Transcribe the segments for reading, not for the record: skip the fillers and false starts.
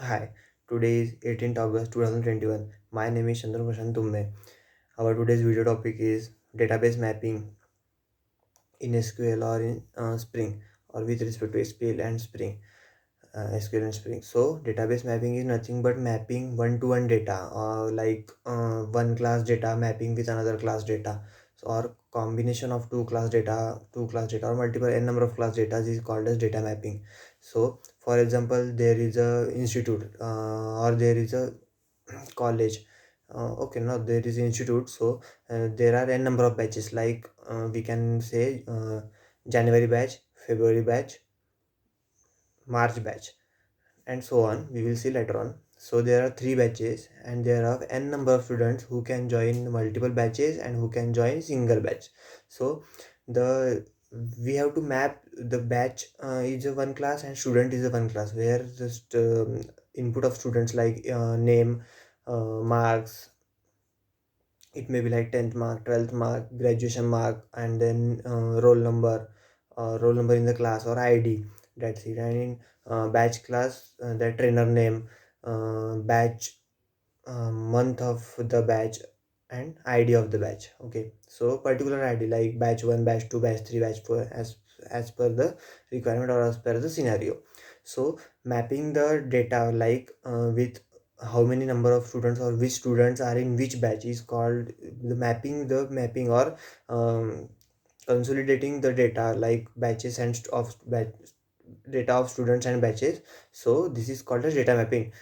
Hi, today is 18th August 2021. My name is Chandra Prashant Tumbe. Our today's video topic is database mapping in SQL or in Spring, or with respect to SQL and Spring. SQL and Spring. So database mapping is nothing but mapping one-to-one data, or one class data mapping with another class data. So, or combination of two class data, or multiple n number of class data is called as data mapping. So, for example, there is a institute or there is a college. Okay, now there is institute. So there are n number of batches. We can say January batch, February batch, March batch, and so on. We will see later on. So there are three batches, and there are n number of students who can join multiple batches and who can join single batch. So the we have to map the batch is a one class and student is a one class, where just input of students like name, marks. It may be like 10th mark, 12th mark, graduation mark, and then roll number in the class, or ID. That's it. And in batch class, the trainer name, batch, month of the batch, and ID of the batch. Okay, so particular ID like batch 1, batch 2, batch 3, batch 4, as per the requirement or as per the scenario. So mapping the data with how many number of students or which students are in which batch is called the mapping, or consolidating the data like batches and of batch data of students and batches. So this is called as data mapping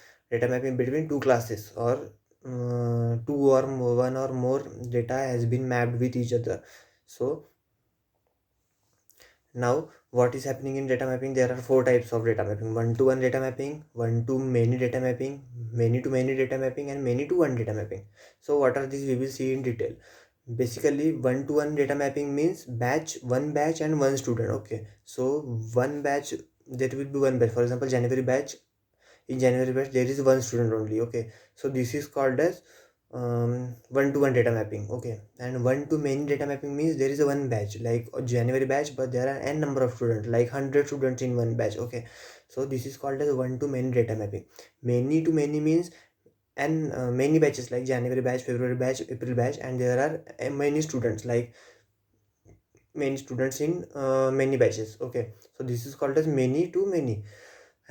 between two classes, or one or more data has been mapped with each other. So now what is happening in data mapping? There are four types of data mapping: one to one data mapping, one to many data mapping, many to many data mapping, and many to one data mapping. So what are these? We will see in detail. Basically, one to one data mapping means one batch and one student. Okay, so one batch, there will be one batch. For example, January batch there is one student only. Okay, so this is called as one to one data mapping. Okay, and one to many data mapping means there is a one batch like a January batch, but there are n number of students, like 100 students in one batch. Okay, so this is called as one to many data mapping. Many to many means and many batches like January batch, February batch, April batch, and there are many students, like many students in many batches. Okay, so this is called as many to many.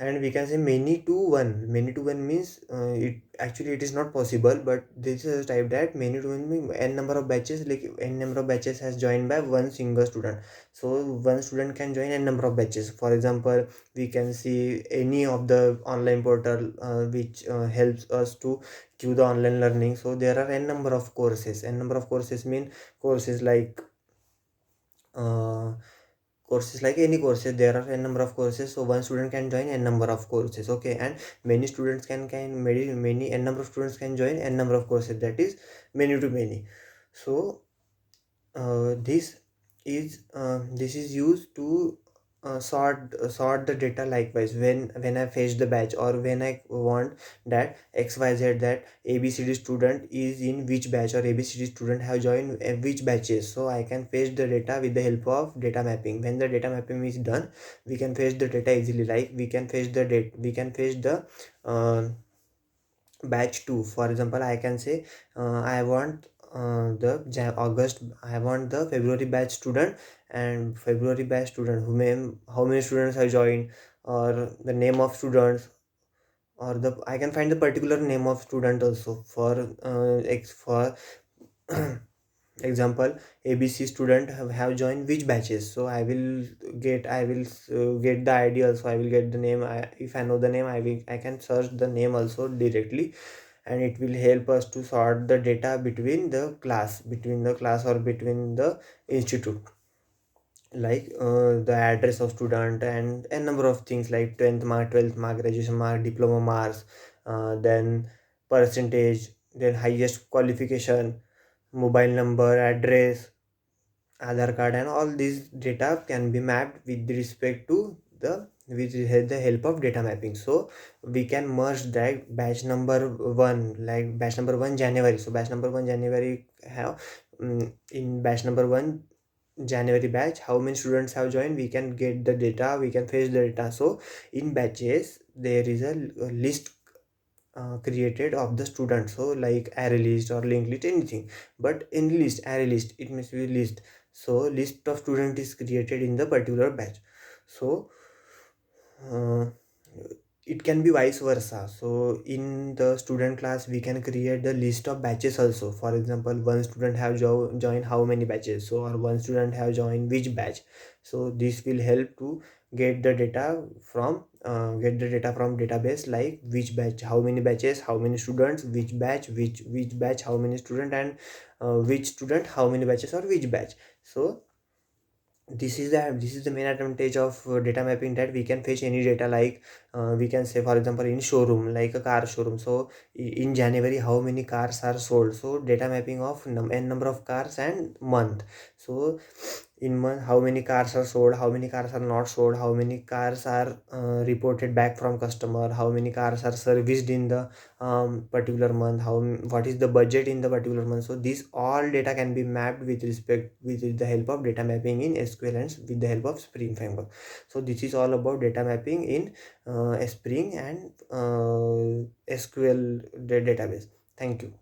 And we can say many to one means it is not possible, but this is a type that many to one means n number of batches, like n number of batches has joined by one single student. So one student can join n number of batches. For example, we can see any of the online portal which helps us to give the online learning. So there are n number of courses mean courses like uh, courses like any courses. There are n number of courses, so one student can join n number of courses. Okay, and many students can many n number of students can join n number of courses, that is many to many. So uh, this this is used to sort the data. Likewise, when I fetch the batch, or when I want that XYZ, that ABCD student is in which batch, or ABCD student have joined which batches, so I can fetch the data with the help of data mapping. When the data mapping is done, we can fetch the data easily. Like we can fetch the batch 2. For example, I can say I want August, I want the February batch student, and February batch student how many students have joined, or the name of students, or the I can find the particular name of student also. For example, ABC student have joined which batches, so I will get the ID also. I will get the name. If I know the name, I can search the name also directly, and it will help us to sort the data between the class or between the institute, like the address of student and a number of things like 10th mark, 12th mark, graduation mark, diploma marks, then percentage, then highest qualification, mobile number, address, Aadhaar card, and all these data can be mapped with respect to the help of data mapping. So we can merge that batch number one, like batch number one January. So batch number one January have in batch number one January batch, how many students have joined, we can fetch the data. So in batches there is a list created of the student, so like array list or linked list, anything. But in list, array list, it must be list. So list of student is created in the particular batch. So uh, it can be vice versa. So in the student class we can create the list of batches also. For example, one student have joined how many batches, so or one student have joined which batch. So this will help to get the data from database, like which batch, how many batches, how many students, which batch, which batch, how many student, and which student, how many batches, or which batch. So this is the main advantage of data mapping, that we can fetch any data, like we can say, for example, in showroom, like a car showroom. So in January how many cars are sold, so data mapping of n number of cars and month. So in month how many cars are sold, how many cars are not sold, how many cars are reported back from customer, how many cars are serviced in the particular month, what is the budget in the particular month. So these all data can be mapped with the help of data mapping in SQL and with the help of Spring framework. So this is all about data mapping in Spring and SQL database. Thank you.